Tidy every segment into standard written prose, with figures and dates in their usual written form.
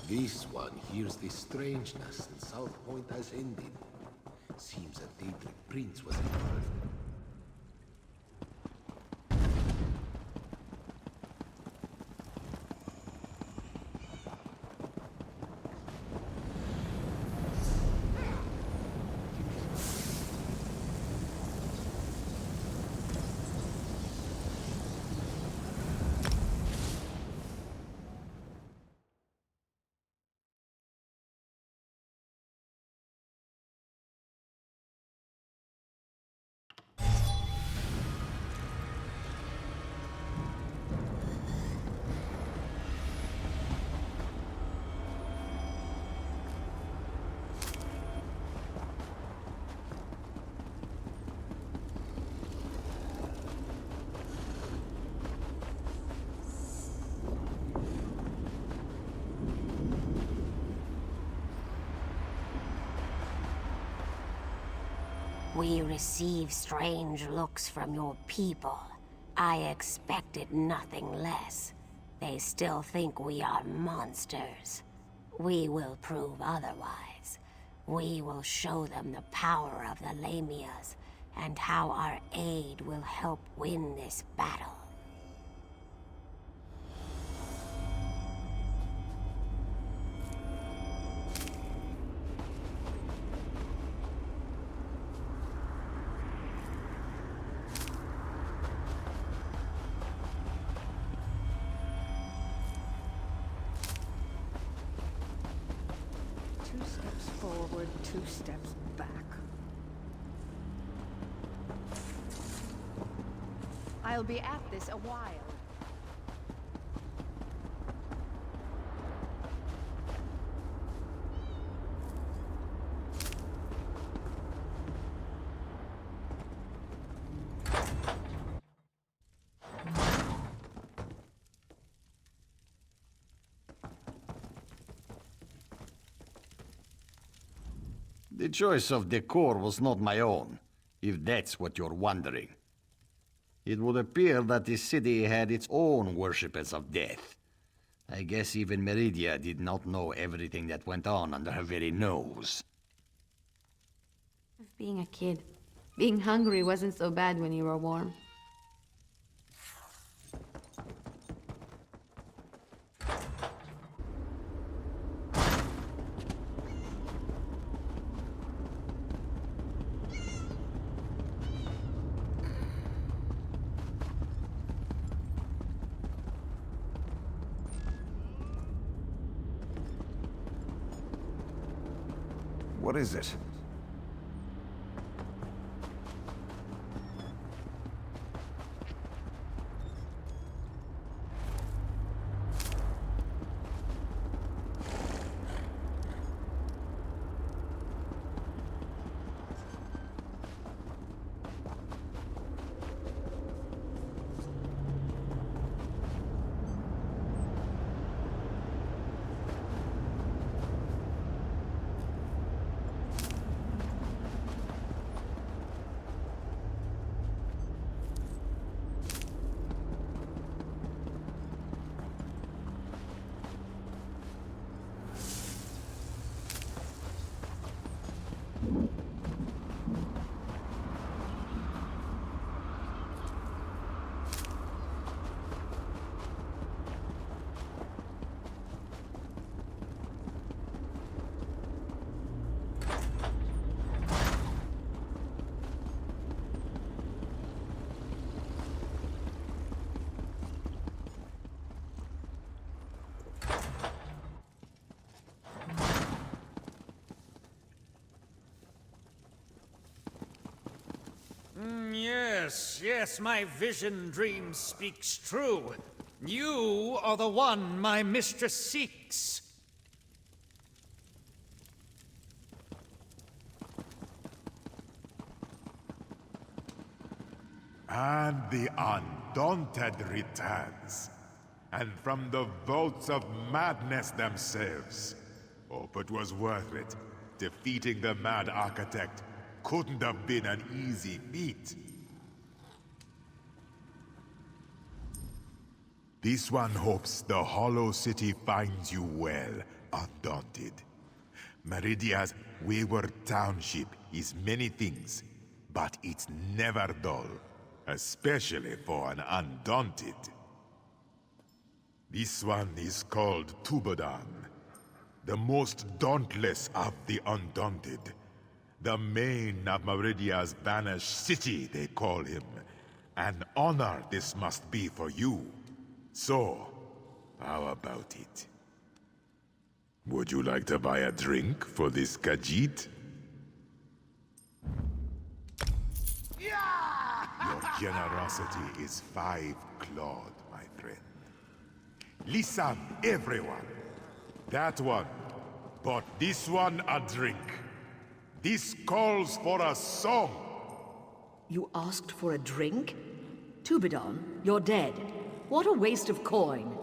This one hears the strangeness and South Point has ended. Seems a Daedric prince was involved. We receive strange looks from your people. I expected nothing less. They still think we are monsters. We will prove otherwise. We will show them the power of the Lamias and how our aid will help win this battle. Forward, 2 steps back. I'll be at this a while. The choice of decor was not my own, if that's what you're wondering. It would appear that the city had its own worshippers of death. I guess even Meridia did not know everything that went on under her very nose. Of being a kid. Being hungry wasn't so bad when you were warm. What is it? Yes, my vision dream speaks true. You are the one my mistress seeks. And the Undaunted returns. And from the vaults of madness themselves. Hope it was worth it. Defeating the Mad Architect couldn't have been an easy feat. This one hopes the Hollow City finds you well, undaunted. Meridia's wayward township is many things, but it's never dull, especially for an undaunted. This one is called Tubadan, the most dauntless of the undaunted. The mane of Meridia's banished city, they call him. An honor this must be for you. So, how about it? Would you like to buy a drink for this Khajiit? Your generosity is 5 clawed, my friend. Listen, everyone. That one bought this one a drink. This calls for a song. You asked for a drink? Tubadan, you're dead. What a waste of coin.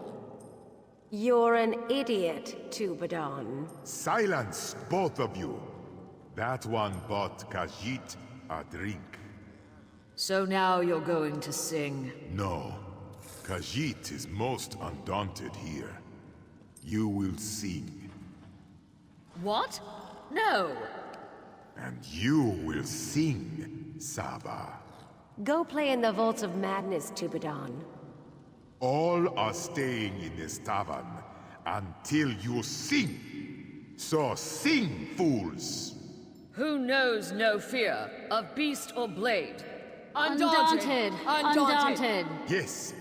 You're an idiot, Tubadan. Silence, both of you. That one bought Khajiit a drink. So now you're going to sing. No. Khajiit is most undaunted here. You will sing. What? No! And you will sing, Saba. Go play in the Vaults of Madness, Tubadan. All are staying in this tavern until you sing. So sing, fools! Who knows no fear of beast or blade? Undaunted! Undaunted! Yes,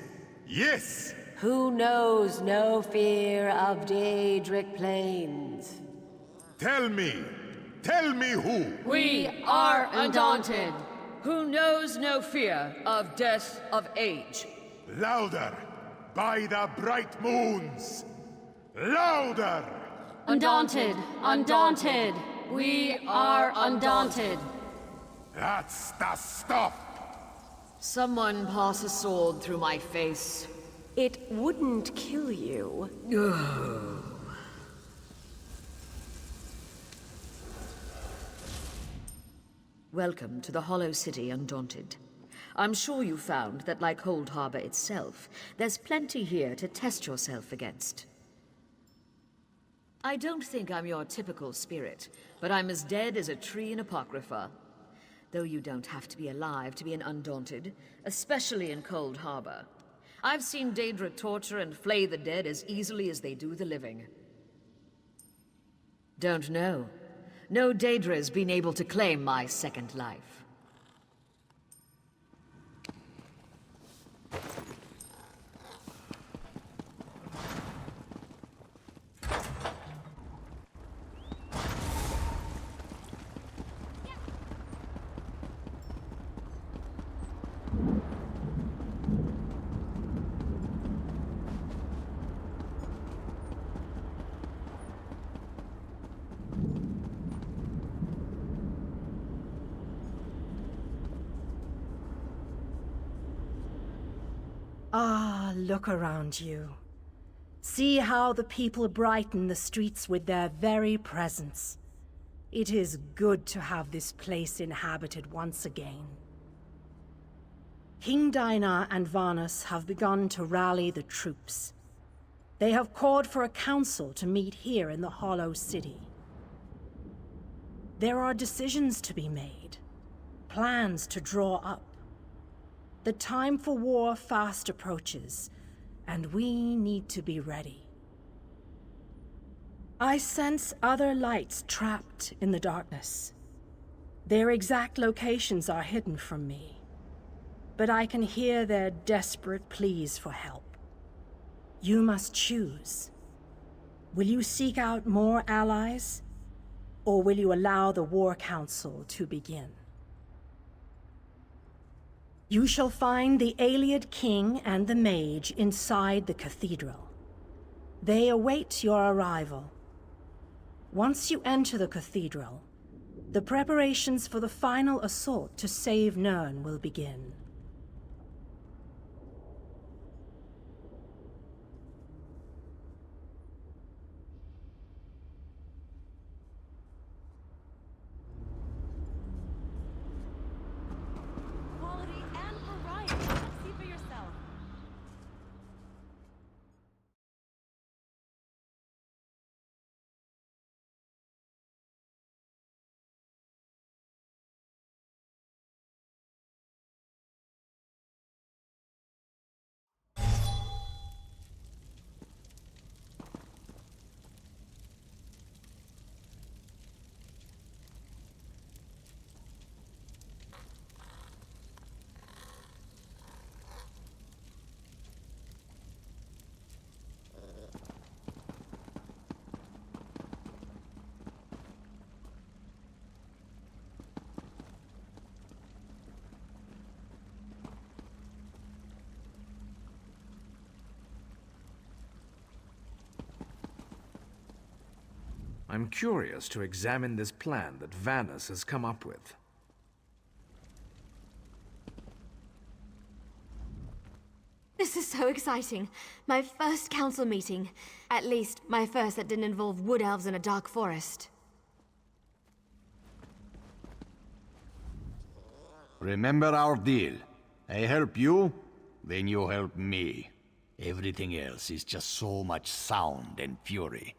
yes! Who knows no fear of Daedric plains? Tell me who! We are undaunted! Who knows no fear of death of age? Louder, by the bright moons! Louder! Undaunted! Undaunted! We are undaunted! That's the stuff! Someone pass a sword through my face. It wouldn't kill you. Welcome to the Hollow City Undaunted. I'm sure you found that, like Cold Harbor itself, there's plenty here to test yourself against. I don't think I'm your typical spirit, but I'm as dead as a tree in Apocrypha. Though you don't have to be alive to be an Undaunted, especially in Cold Harbor. I've seen Daedra torture and flay the dead as easily as they do the living. Don't know. No Daedra's been able to claim my second life. Ah, look around you. See how the people brighten the streets with their very presence. It is good to have this place inhabited once again. King Dinar and Varnus have begun to rally the troops. They have called for a council to meet here in the Hollow City. There are decisions to be made, plans to draw up. The time for war fast approaches, and we need to be ready. I sense other lights trapped in the darkness. Their exact locations are hidden from me, but I can hear their desperate pleas for help. You must choose. Will you seek out more allies, or will you allow the War Council to begin? You shall find the Ayleid King and the Mage inside the cathedral. They await your arrival. Once you enter the cathedral, the preparations for the final assault to save Nirn will begin. I'm curious to examine this plan that Vanus has come up with. This is so exciting. My first council meeting. At least, my first that didn't involve wood elves in a dark forest. Remember our deal. I help you, then you help me. Everything else is just so much sound and fury.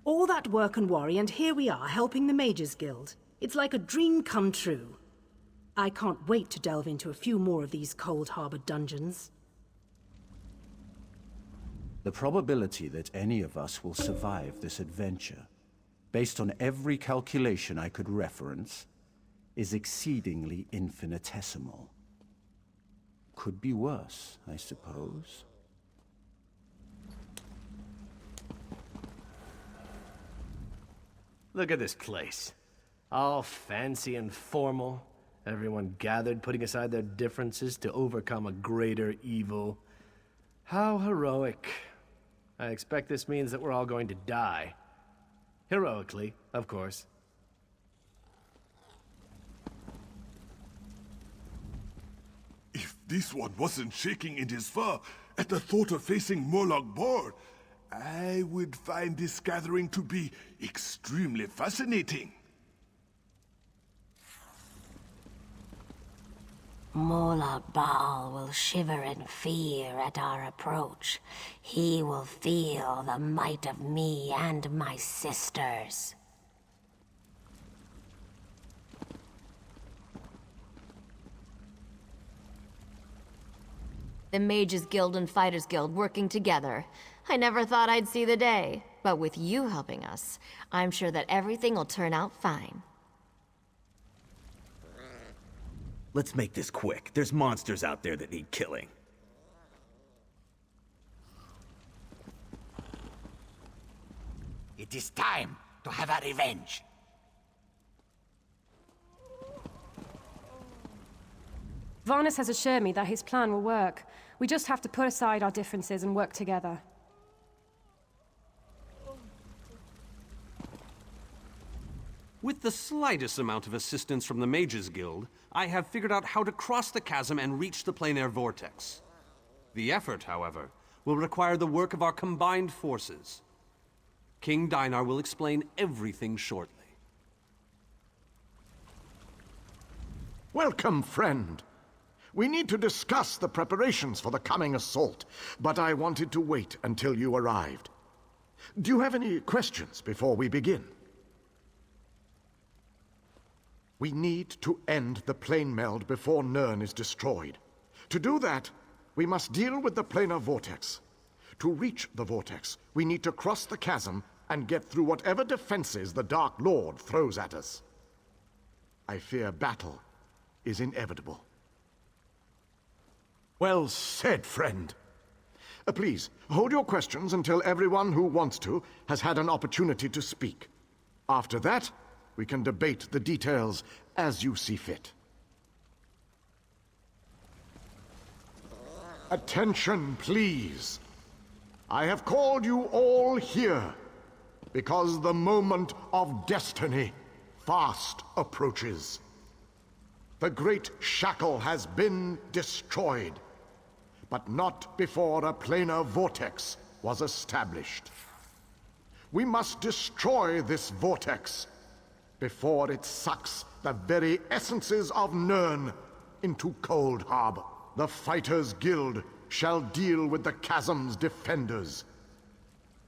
All that work and worry, and here we are, helping the Mages Guild. It's like a dream come true. I can't wait to delve into a few more of these Cold Harbor dungeons. The probability that any of us will survive this adventure, based on every calculation I could reference, is exceedingly infinitesimal. Could be worse, I suppose. Look at this place. All fancy and formal. Everyone gathered, putting aside their differences to overcome a greater evil. How heroic. I expect this means that we're all going to die. Heroically, of course. If this one wasn't shaking in his fur at the thought of facing Moloch Bor, I would find this gathering to be extremely fascinating. Moloch Baal will shiver in fear at our approach. He will feel the might of me and my sisters. The Mages Guild and Fighters Guild working together. I never thought I'd see the day. But with you helping us, I'm sure that everything will turn out fine. Let's make this quick. There's monsters out there that need killing. It is time to have a revenge. Varnus has assured me that his plan will work. We just have to put aside our differences and work together. With the slightest amount of assistance from the Mages Guild, I have figured out how to cross the chasm and reach the planar vortex. The effort, however, will require the work of our combined forces. King Dinar will explain everything shortly. Welcome, friend. We need to discuss the preparations for the coming assault, but I wanted to wait until you arrived. Do you have any questions before we begin? We need to end the plane meld before Nirn is destroyed. To do that, we must deal with the planar vortex. To reach the vortex, we need to cross the chasm and get through whatever defenses the Dark Lord throws at us. I fear battle is inevitable. Well said, friend. Please, hold your questions until everyone who wants to has had an opportunity to speak. After that, we can debate the details as you see fit. Attention, please. I have called you all here because the moment of destiny fast approaches. The great shackle has been destroyed, but not before a planar vortex was established. We must destroy this vortex before it sucks the very essences of Nirn into Cold Harbor. The Fighters Guild shall deal with the chasm's defenders,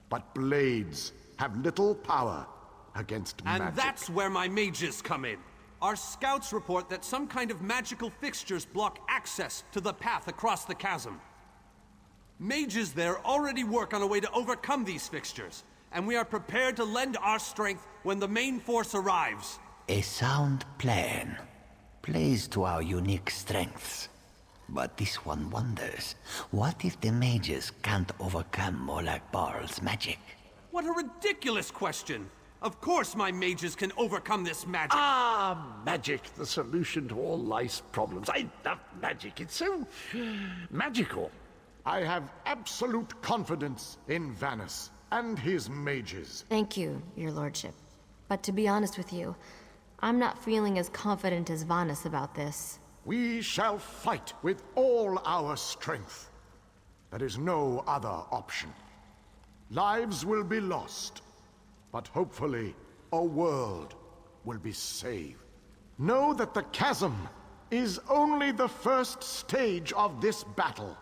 but blades have little power against magic. And that's where my mages come in. Our scouts report that some kind of magical fixtures block access to the path across the chasm. Mages there already work on a way to overcome these fixtures, and we are prepared to lend our strength when the main force arrives. A sound plan. Plays to our unique strengths. But this one wonders, what if the mages can't overcome Moloch Barl's magic? What a ridiculous question! Of course my mages can overcome this magic! Ah, magic, the solution to all life's problems. I love magic, it's so magical. I have absolute confidence in Vanus and his mages. Thank you, your lordship. But to be honest with you, I'm not feeling as confident as Vanus about this. We shall fight with all our strength. There is no other option. Lives will be lost, but hopefully a world will be saved. Know that the chasm is only the first stage of this battle.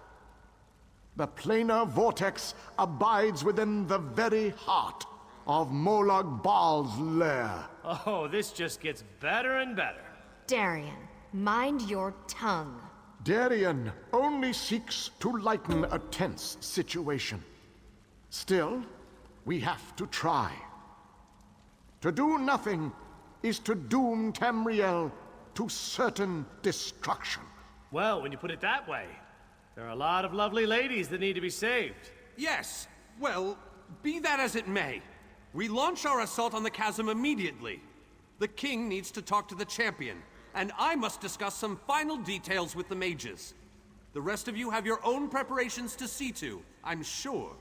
The planar vortex abides within the very heart of Molag Bal's lair. Oh, this just gets better and better. Darian, mind your tongue. Darian only seeks to lighten a tense situation. Still, we have to try. To do nothing is to doom Tamriel to certain destruction. Well, when you put it that way, there are a lot of lovely ladies that need to be saved. Yes, well, be that as it may. We launch our assault on the chasm immediately. The king needs to talk to the champion, and I must discuss some final details with the mages. The rest of you have your own preparations to see to, I'm sure.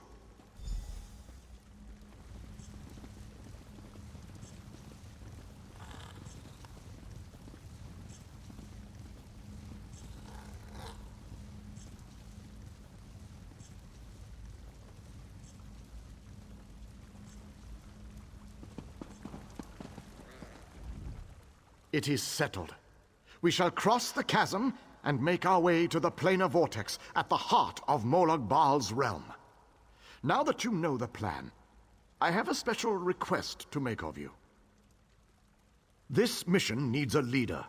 It is settled. We shall cross the chasm and make our way to the planar vortex at the heart of Molag Bal's realm. Now that you know the plan, I have a special request to make of you. This mission needs a leader.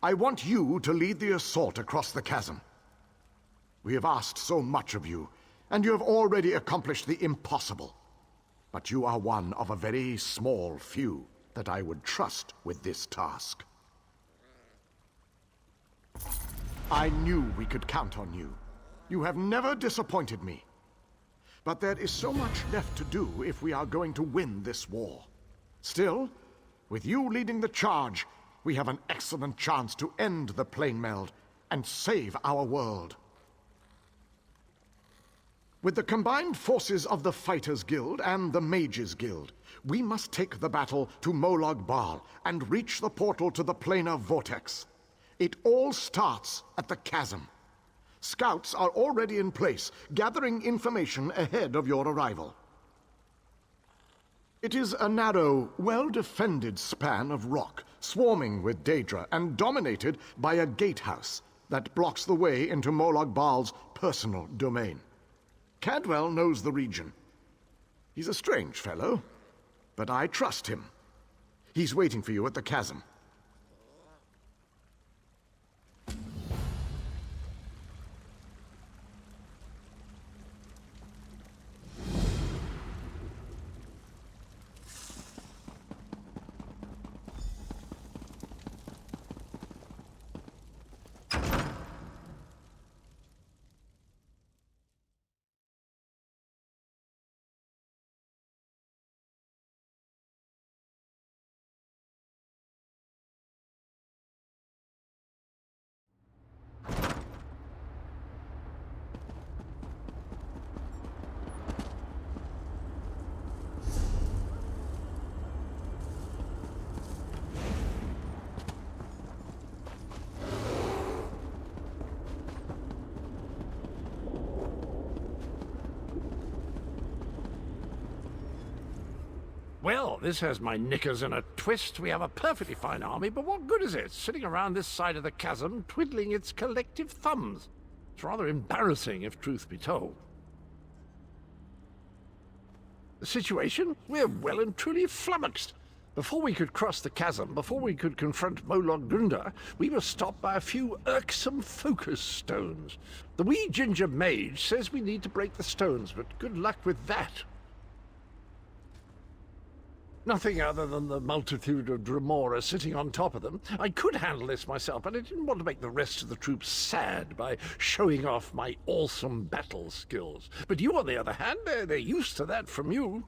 I want you to lead the assault across the chasm. We have asked so much of you, and you have already accomplished the impossible. But you are one of a very small few that I would trust with this task. I knew we could count on you. You have never disappointed me. But there is so much left to do if we are going to win this war. Still, with you leading the charge, we have an excellent chance to end the plane meld and save our world. With the combined forces of the Fighters Guild and the Mages Guild, we must take the battle to Molag Bal and reach the portal to the planar vortex. It all starts at the chasm. Scouts are already in place, gathering information ahead of your arrival. It is a narrow, well-defended span of rock, swarming with Daedra and dominated by a gatehouse that blocks the way into Molag Bal's personal domain. Cadwell knows the region. He's a strange fellow, but I trust him. He's waiting for you at the chasm. Well, this has my knickers in a twist. We have a perfectly fine army, but what good is it, sitting around this side of the chasm, twiddling its collective thumbs? It's rather embarrassing, if truth be told. The situation? We're well and truly flummoxed. Before we could cross the chasm, before we could confront Molag Gunda, we were stopped by a few irksome focus stones. The wee ginger mage says we need to break the stones, but good luck with that. Nothing other than the multitude of Dremora sitting on top of them. I could handle this myself, but I didn't want to make the rest of the troops sad by showing off my awesome battle skills. But you, on the other hand, they're used to that from you.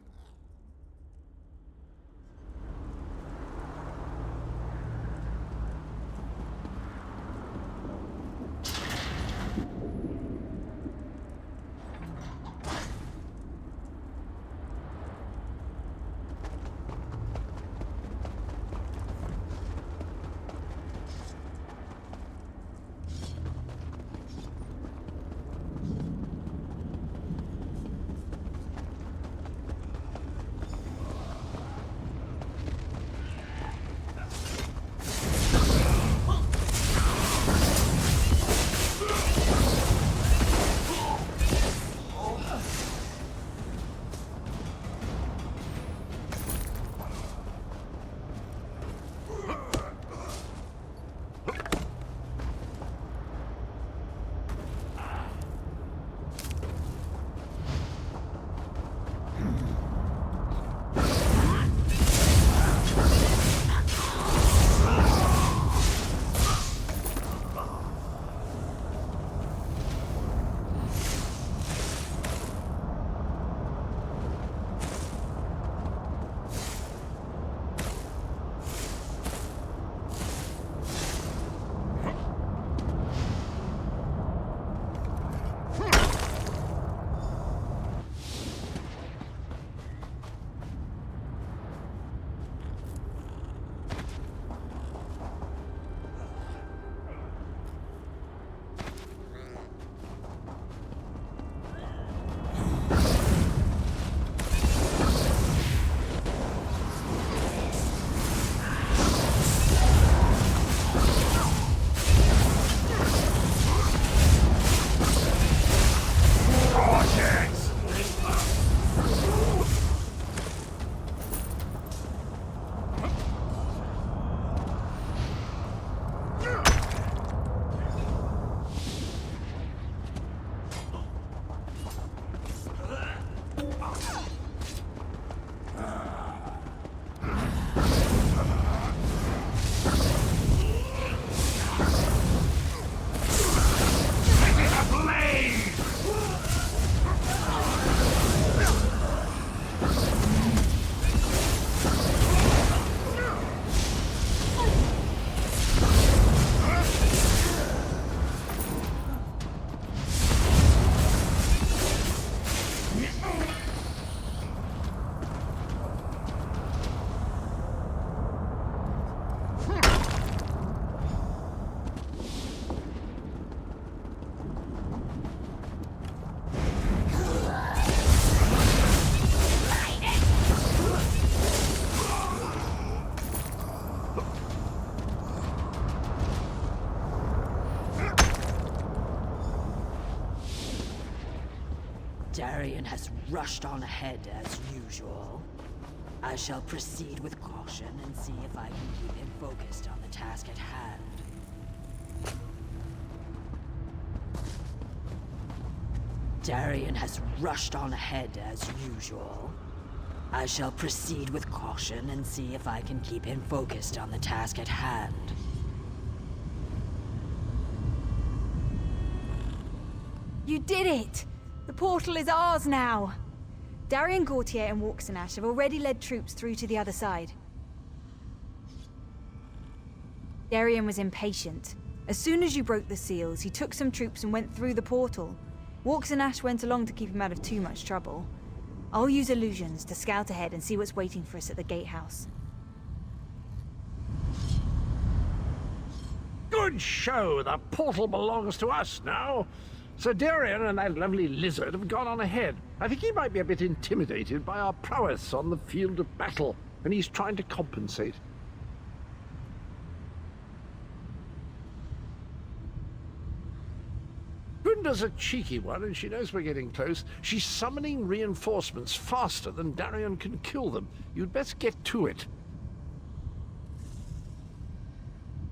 Darian has rushed on ahead as usual. I shall proceed with caution and see if I can keep him focused on the task at hand. Darian has rushed on ahead as usual. I shall proceed with caution and see if I can keep him focused on the task at hand. You did it! The portal is ours now! Darian Gautier and Walksanash have already led troops through to the other side. Darian was impatient. As soon as you broke the seals, he took some troops and went through the portal. Walksanash went along to keep him out of too much trouble. I'll use illusions to scout ahead and see what's waiting for us at the gatehouse. Good show! The portal belongs to us now. Sir Darian and that lovely lizard have gone on ahead. I think he might be a bit intimidated by our prowess on the field of battle, and he's trying to compensate. Gunda's a cheeky one, and she knows we're getting close. She's summoning reinforcements faster than Darian can kill them. You'd best get to it.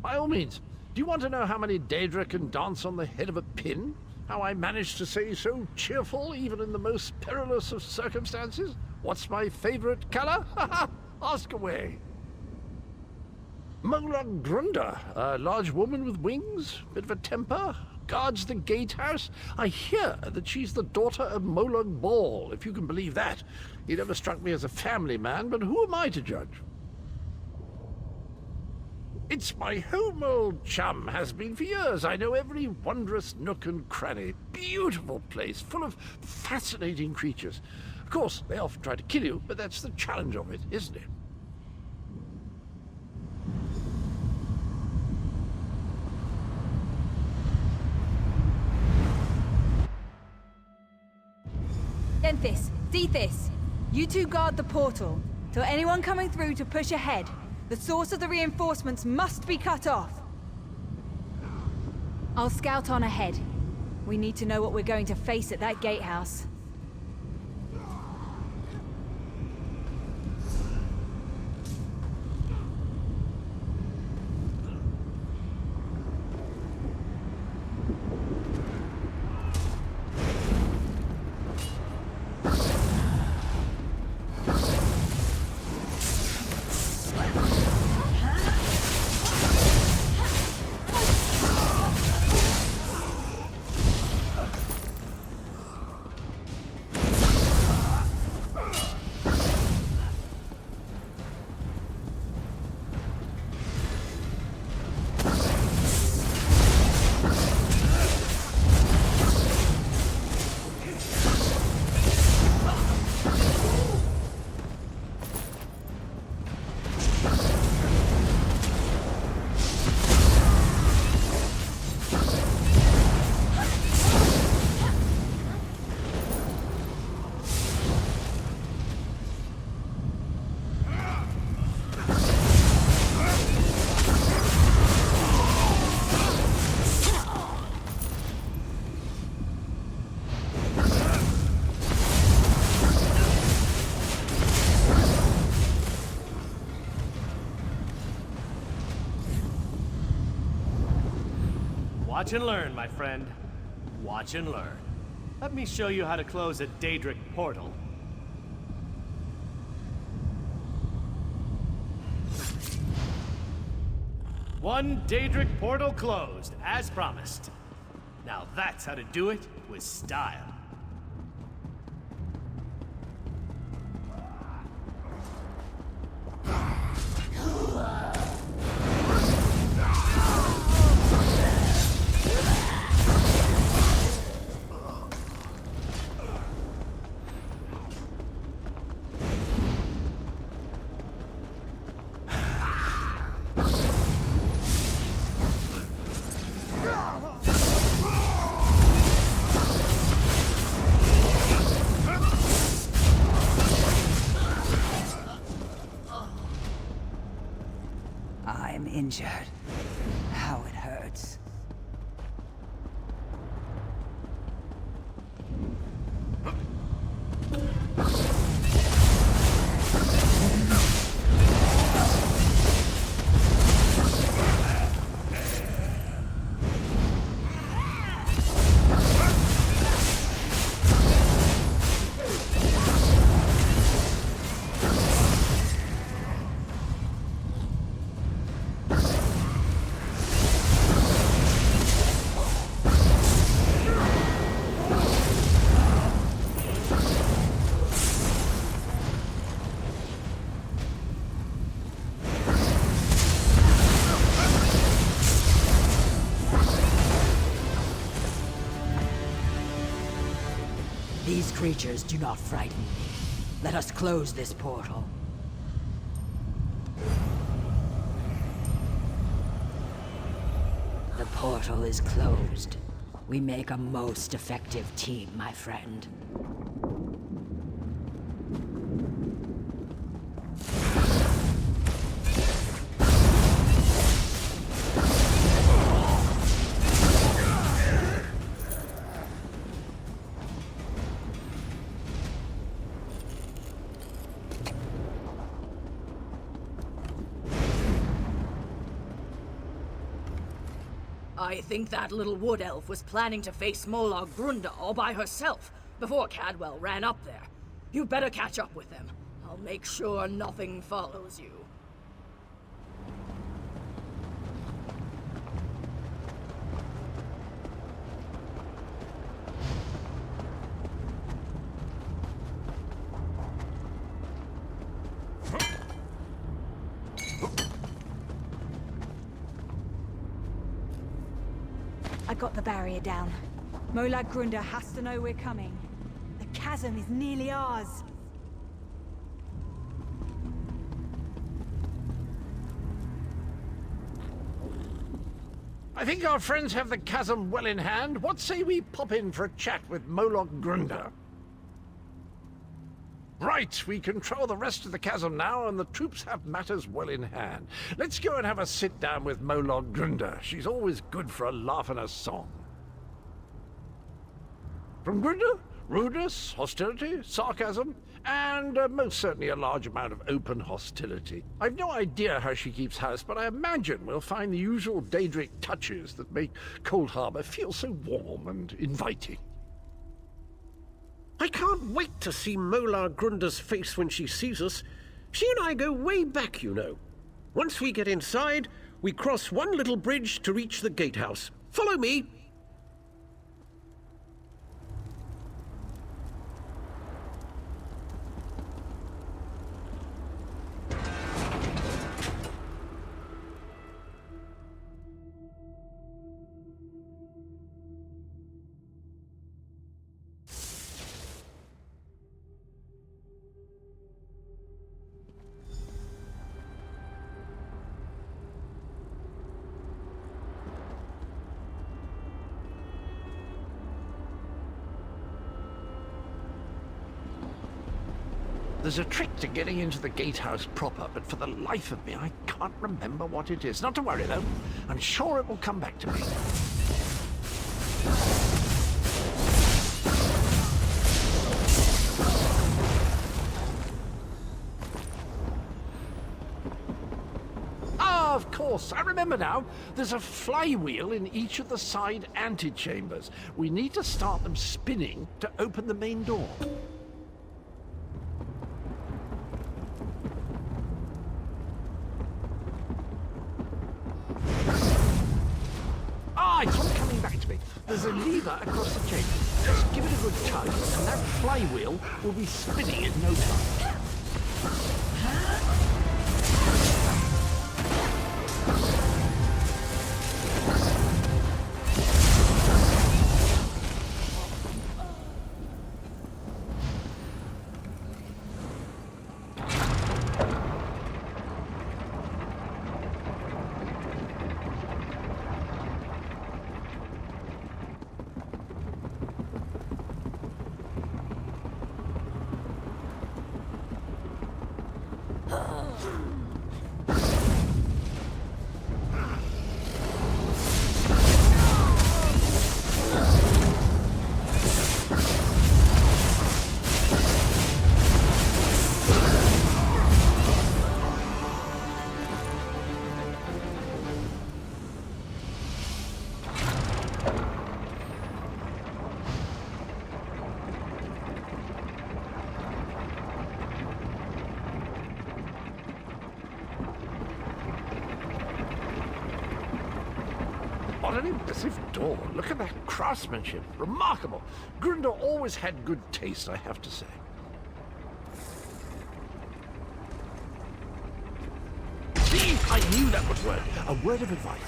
By all means, do you want to know how many Daedra can dance on the head of a pin? How I managed to stay so cheerful even in the most perilous of circumstances? What's my favorite color? Ask away. Molag Grunda, a large woman with wings, bit of a temper, guards the gatehouse. I hear that she's the daughter of Molag Ball, if you can believe that. He never struck me as a family man, but who am I to judge? It's my home, old chum. Has been for years. I know every wondrous nook and cranny. Beautiful place, full of fascinating creatures. Of course, they often try to kill you, but that's the challenge of it, isn't it? Denthis, Dethys, you two guard the portal. Tell anyone coming through to push ahead. The source of the reinforcements must be cut off. I'll scout on ahead. We need to know what we're going to face at that gatehouse. Watch and learn, my friend. Watch and learn. Let me show you how to close a Daedric portal. One Daedric portal closed, as promised. Now that's how to do it with style. I'm injured. How it hurts. These creatures do not frighten me. Let us close this portal. The portal is closed. We make a most effective team, my friend. I think that little wood elf was planning to face Molag Grunda all by herself before Cadwell ran up there. You better catch up with them. I'll make sure nothing follows you. I got the barrier down. Molag Grunda has to know we're coming. The chasm is nearly ours. I think our friends have the chasm well in hand. What say we pop in for a chat with Molag Grunda? Right, we control the rest of the chasm now, and the troops have matters well in hand. Let's go and have a sit-down with Molag Grunda. She's always good for a laugh and a song. From Grunda, rudeness, hostility, sarcasm, and most certainly a large amount of open hostility. I've no idea how she keeps house, but I imagine we'll find the usual Daedric touches that make Cold Harbor feel so warm and inviting. I can't wait to see Molag Grunda's face when she sees us. She and I go way back, you know. Once we get inside, we cross one little bridge to reach the gatehouse. Follow me. There's a trick to getting into the gatehouse proper, but for the life of me, I can't remember what it is. Not to worry, though. I'm sure it will come back to me. Ah, of course. I remember now. There's a flywheel in each of the side antechambers. We need to start them spinning to open the main door. It's all coming back to me. There's a lever across the chamber. Just give it a good tug, and that flywheel will be spinning in no time. What an impressive door. Look at that craftsmanship. Remarkable. Grunda always had good taste, I have to say. See? I knew that would work. A word of advice.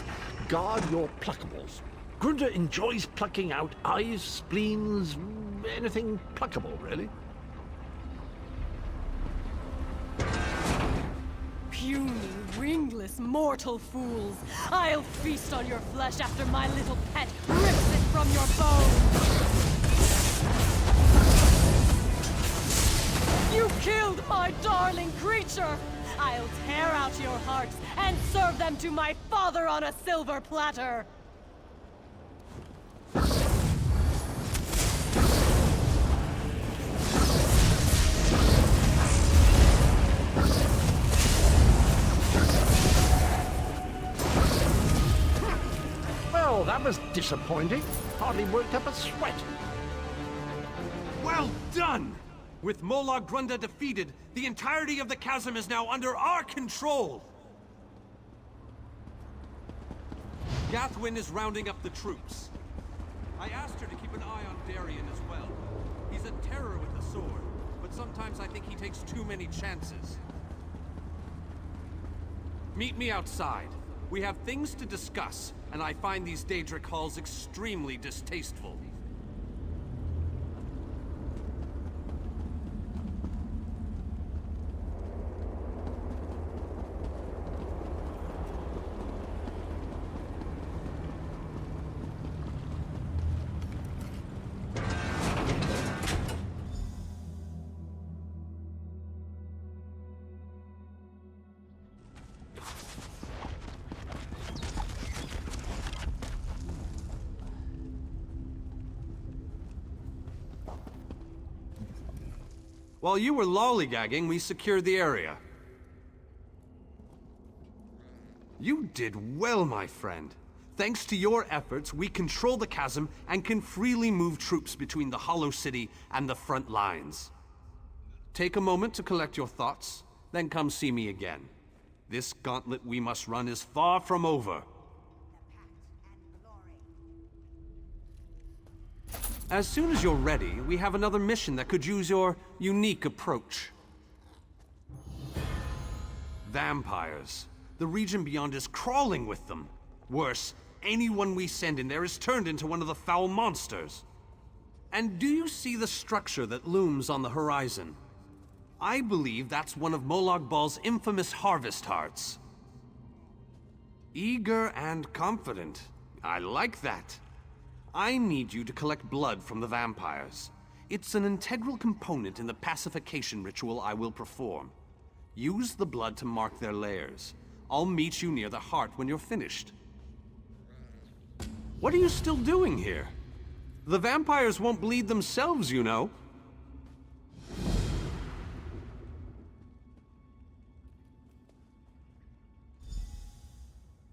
Guard your pluckables. Grunda enjoys plucking out eyes, spleens, anything pluckable, really. Puny, wingless, mortal fools! I'll feast on your flesh after my little pet rips it from your bones! You killed my darling creature! I'll tear out your hearts and serve them to my father on a silver platter! Well, that was disappointing. Hardly worked up a sweat. Well done! With Molag Grunda defeated, the entirety of the chasm is now under our control! Gathwin is rounding up the troops. I asked her to keep an eye on Darien as well. He's a terror with the sword, but sometimes I think he takes too many chances. Meet me outside. We have things to discuss, and I find these Daedric halls extremely distasteful. While you were lollygagging, we secured the area. You did well, my friend. Thanks to your efforts, we control the chasm and can freely move troops between the Hollow City and the front lines. Take a moment to collect your thoughts, then come see me again. This gauntlet we must run is far from over. As soon as you're ready, we have another mission that could use your unique approach. Vampires. The region beyond is crawling with them. Worse, anyone we send in there is turned into one of the foul monsters. And do you see the structure that looms on the horizon? I believe that's one of Molag Bal's infamous harvest hearts. Eager and confident. I like that. I need you to collect blood from the vampires. It's an integral component in the pacification ritual I will perform. Use the blood to mark their lairs. I'll meet you near the heart when you're finished. What are you still doing here? The vampires won't bleed themselves, you know.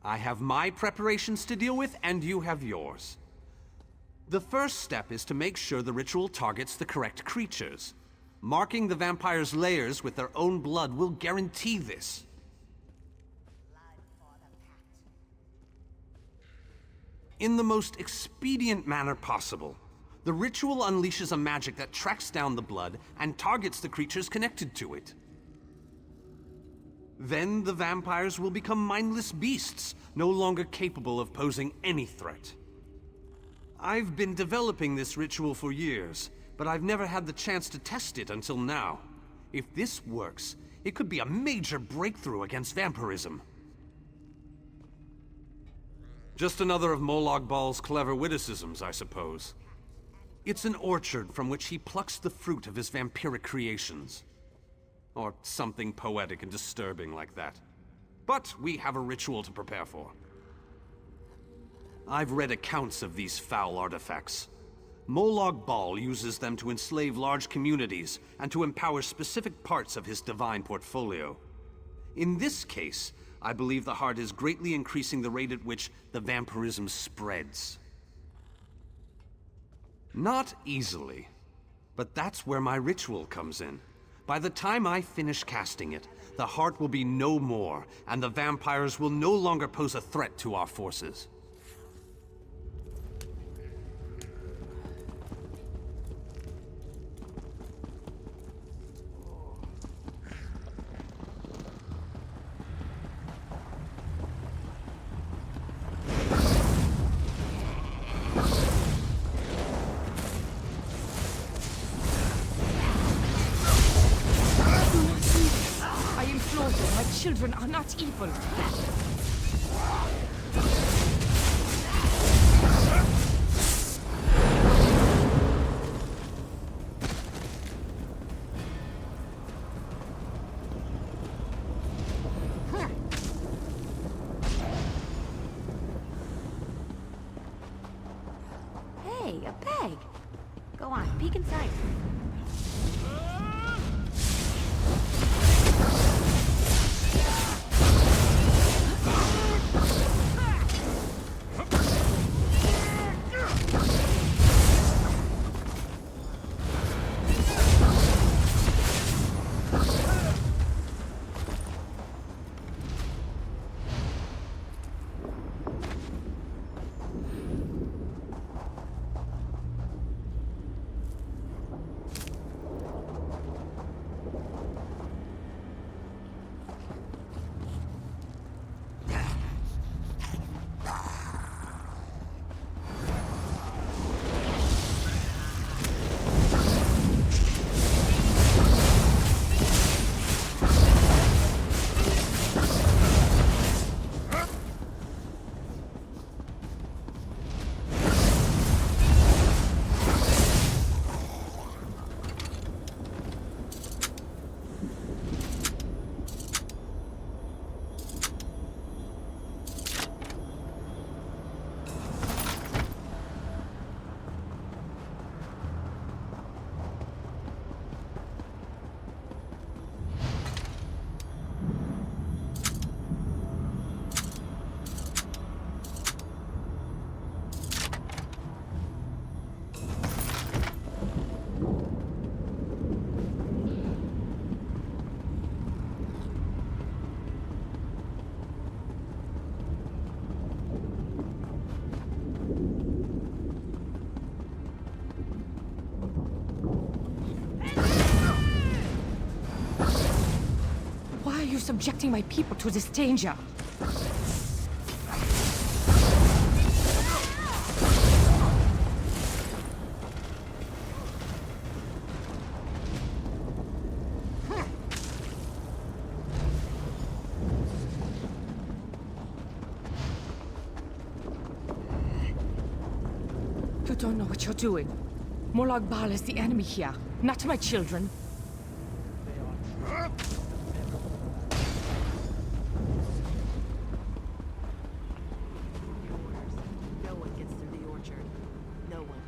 I have my preparations to deal with, and you have yours. The first step is to make sure the ritual targets the correct creatures. Marking the vampires' lairs with their own blood will guarantee this. In the most expedient manner possible, the ritual unleashes a magic that tracks down the blood and targets the creatures connected to it. Then the vampires will become mindless beasts, no longer capable of posing any threat. I've been developing this ritual for years, but I've never had the chance to test it until now. If this works, it could be a major breakthrough against vampirism. Just another of Molag Bal's clever witticisms, I suppose. It's an orchard from which he plucks the fruit of his vampiric creations. Or something poetic and disturbing like that. But we have a ritual to prepare for. I've read accounts of these foul artifacts. Molag Bal uses them to enslave large communities and to empower specific parts of his divine portfolio. In this case, I believe the heart is greatly increasing the rate at which the vampirism spreads. Not easily, but that's where my ritual comes in. By the time I finish casting it, the heart will be no more, and the vampires will no longer pose a threat to our forces. children are not evil. Hey, a peg. Go on, peek inside. Why are you subjecting my people to this danger? You don't know what you're doing. Molag Bal is the enemy here, not my children. No one gets through the orchard. No one.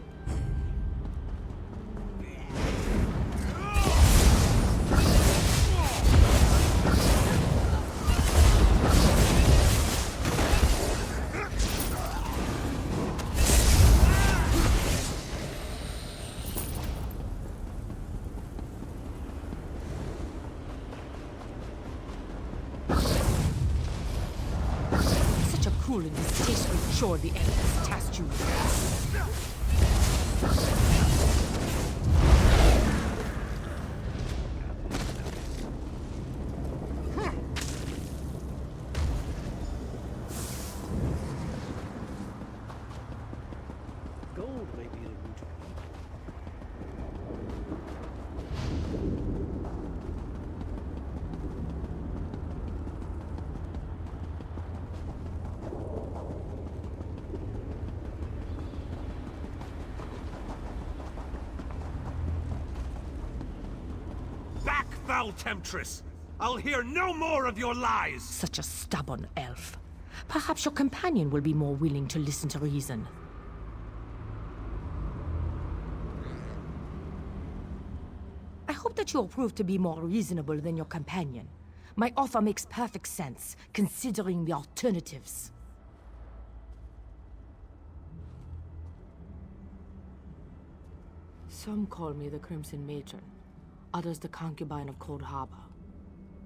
Such a cruel and distasteful chore the elders tasked you with. Gold may be the root of Back, foul temptress! I'll hear no more of your lies! Such a stubborn elf. Perhaps your companion will be more willing to listen to reason. I hope that you'll prove to be more reasonable than your companion. My offer makes perfect sense, considering the alternatives. Some call me the Crimson Matron, others the concubine of Cold Harbor.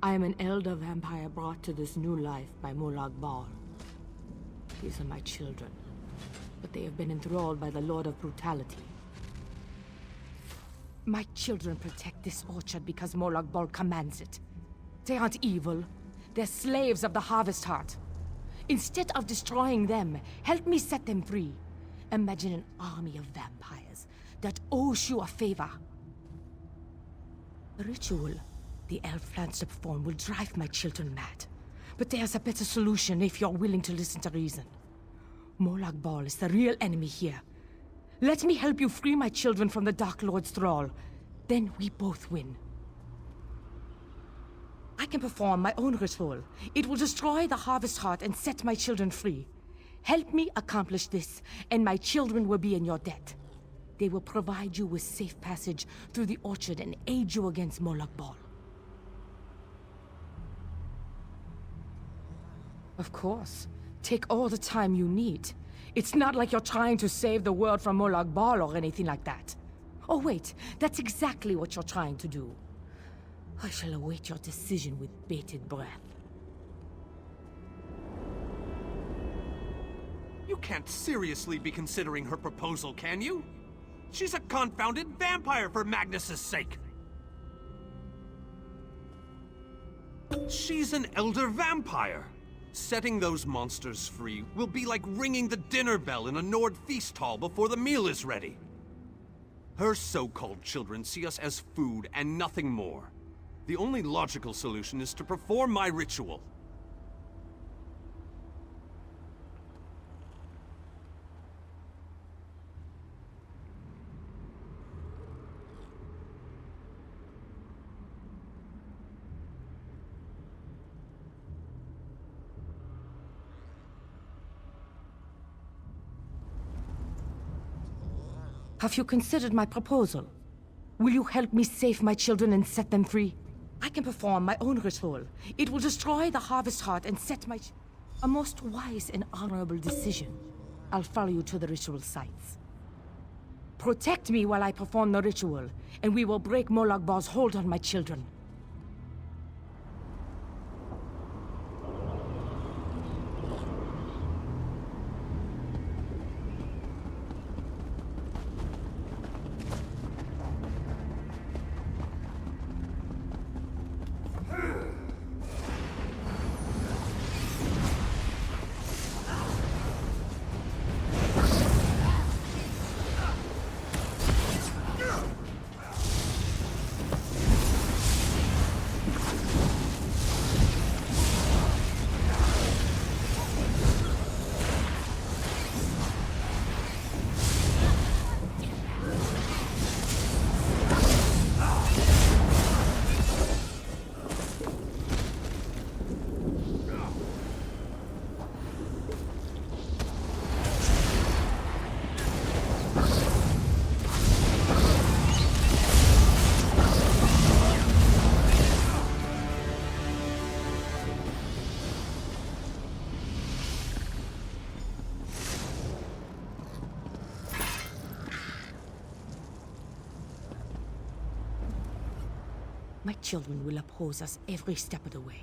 I am an elder vampire brought to this new life by Molag Bal. These are my children, but they have been enthralled by the Lord of Brutality. My children protect this orchard because Molag Bal commands it. They aren't evil. They're slaves of the Harvest Heart. Instead of destroying them, help me set them free. Imagine an army of vampires that owes you a favor. A ritual The elf landscape form will drive my children mad. But there's a better solution if you're willing to listen to reason. Molag Bal is the real enemy here. Let me help you free my children from the Dark Lord's thrall. Then we both win. I can perform my own ritual. It will destroy the Harvest Heart and set my children free. Help me accomplish this, and my children will be in your debt. They will provide you with safe passage through the orchard and aid you against Molag Bal. Of course. Take all the time you need. It's not like you're trying to save the world from Molag Bal or anything like that. Oh wait, that's exactly what you're trying to do. I shall await your decision with bated breath. You can't seriously be considering her proposal, can you? She's a confounded vampire, for Magnus's sake! She's an elder vampire! Setting those monsters free will be like ringing the dinner bell in a Nord feast hall before the meal is ready. Her so-called children see us as food and nothing more. The only logical solution is to perform my ritual. Have you considered my proposal? Will you help me save my children and set them free? I can perform my own ritual. It will destroy the Harvest Heart and set my... A most wise and honorable decision. I'll follow you to the ritual sites. Protect me while I perform the ritual, and we will break Molag Bal's hold on my children. My children will oppose us every step of the way.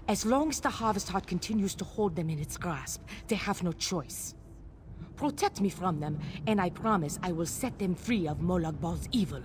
As long as the Harvest Heart continues to hold them in its grasp, they have no choice. Protect me from them, and I promise I will set them free of Molag Bal's evil.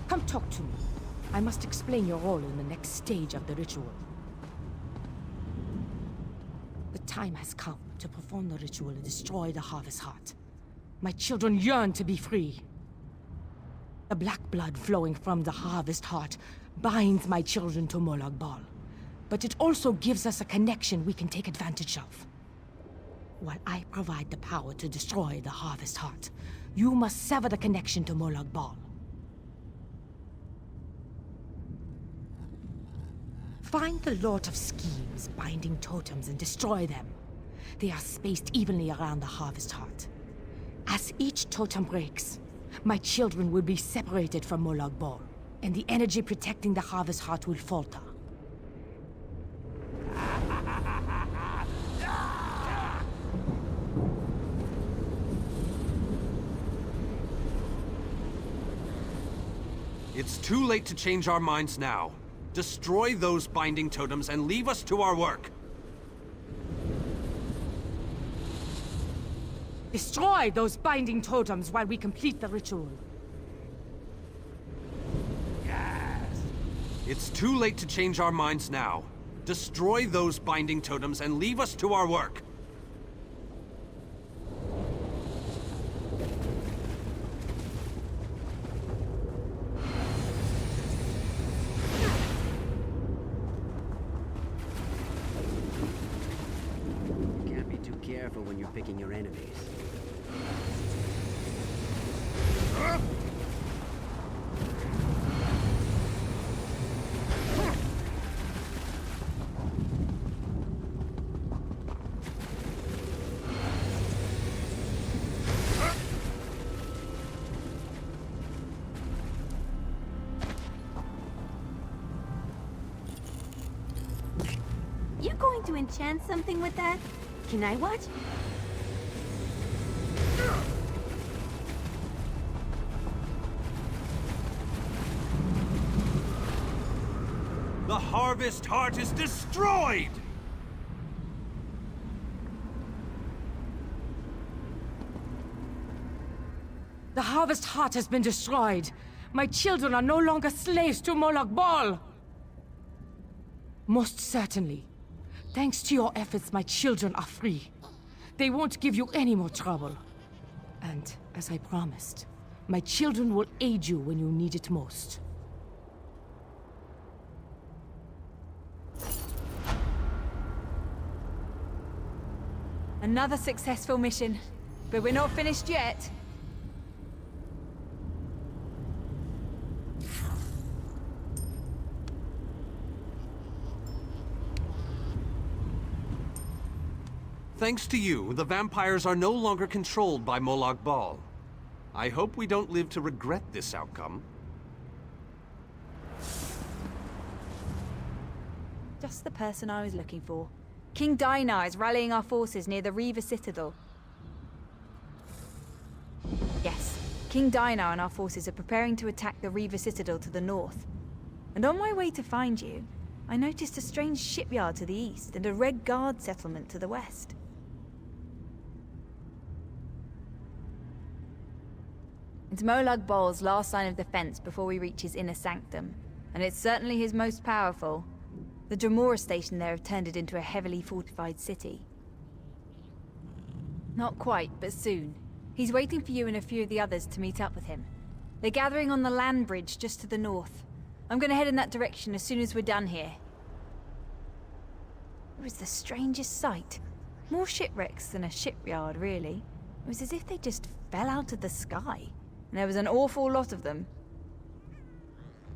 Come talk to me. I must explain your role in the next stage of the ritual. The time has come to perform the ritual and destroy the Harvest Heart. My children yearn to be free. The black blood flowing from the Harvest Heart binds my children to Molag Bal, but it also gives us a connection we can take advantage of. While I provide the power to destroy the Harvest Heart, you must sever the connection to Molag Bal. Find the Lord of Schemes binding totems and destroy them. They are spaced evenly around the Harvest Heart. As each totem breaks, my children will be separated from Molag Bal, and the energy protecting the Harvest Heart will falter. It's too late to change our minds now. Destroy those binding totems and leave us to our work. Destroy those binding totems while we complete the ritual. It's too late to change our minds now. Destroy those binding totems and leave us to our work. Can't be too careful when you're picking your enemies. You going to enchant something with that? Can I watch? The Harvest Heart is destroyed! The Harvest Heart has been destroyed. My children are no longer slaves to Molag Bal. Most certainly. Thanks to your efforts, my children are free. They won't give you any more trouble. And, as I promised, my children will aid you when you need it most. Another successful mission. But we're not finished yet. Thanks to you, the vampires are no longer controlled by Molag Bal. I hope we don't live to regret this outcome. Just the person I was looking for. King Dinar is rallying our forces near the Reaver Citadel. Yes, King Dinar and our forces are preparing to attack the Reaver Citadel to the north. And on my way to find you, I noticed a strange shipyard to the east and a Red Guard settlement to the west. It's Molag Bal's last line of defense before we reach his inner sanctum, and it's certainly his most powerful. The Dremora station there have turned it into a heavily fortified city. Not quite, but soon. He's waiting for you and a few of the others to meet up with him. They're gathering on the land bridge just to the north. I'm gonna head in that direction as soon as we're done here. It was the strangest sight. More shipwrecks than a shipyard, really. It was as if they just fell out of the sky. And there was an awful lot of them.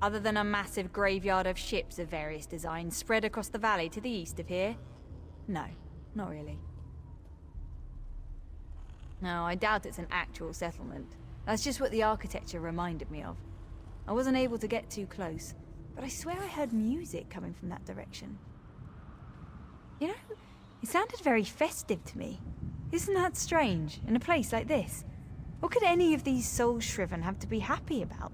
Other than a massive graveyard of ships of various designs spread across the valley to the east of here? No, not really. No, I doubt it's an actual settlement. That's just what the architecture reminded me of. I wasn't able to get too close, but I swear I heard music coming from that direction. You know, it sounded very festive to me. Isn't that strange, in a place like this? What could any of these soul-shriven have to be happy about?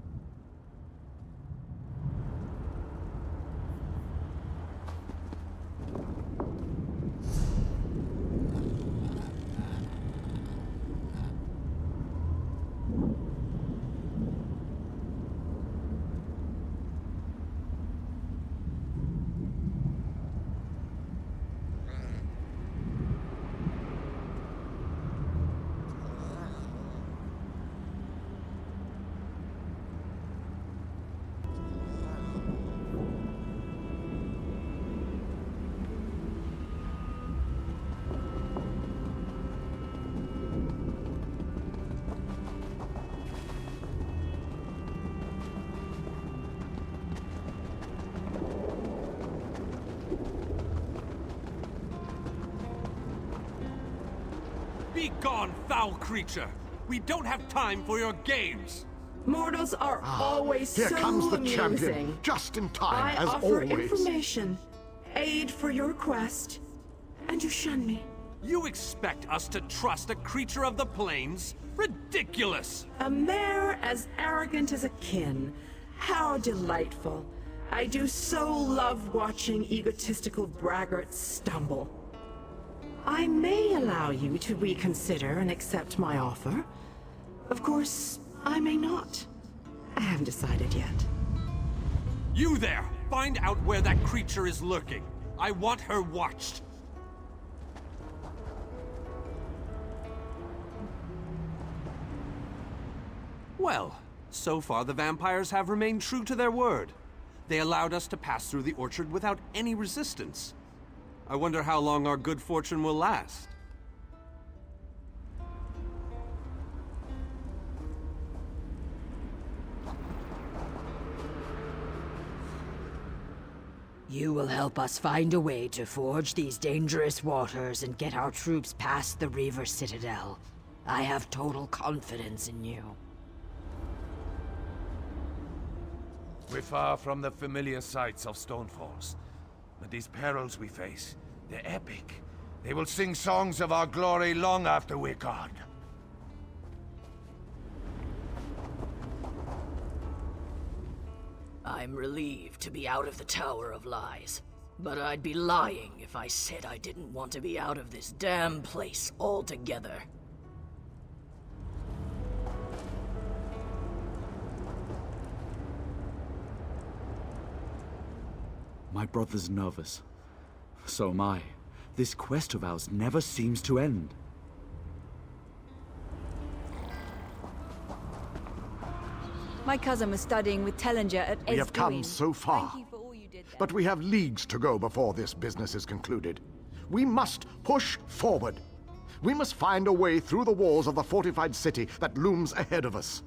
Be gone, foul creature! We don't have time for your games! Mortals are always Here so comes the amusing. champion, just in time, I as offer always. information, aid for your quest, and you shun me. You expect us to trust a creature of the plains? Ridiculous! A mare as arrogant as a kin. How delightful. I do so love watching egotistical braggarts stumble. I may allow you to reconsider and accept my offer. Of course, I may not. I haven't decided yet. You there! Find out where that creature is lurking. I want her watched. Well, so far the vampires have remained true to their word. They allowed us to pass through the orchard without any resistance. I wonder how long our good fortune will last. You will help us find a way to forge these dangerous waters and get our troops past the Reaver Citadel. I have total confidence in you. We're far from the familiar sights of Stonefalls, but these perils we face, they're epic. They will sing songs of our glory long after we're gone. I'm relieved to be out of the Tower of Lies, but I'd be lying if I said I didn't want to be out of this damn place altogether. My brother's nervous. So am I. This quest of ours never seems to end. My cousin was studying with Tellinger at We have come Esduin. so far, but we have leagues to go before this business is concluded. We must push forward. We must find a way through the walls of the fortified city that looms ahead of us.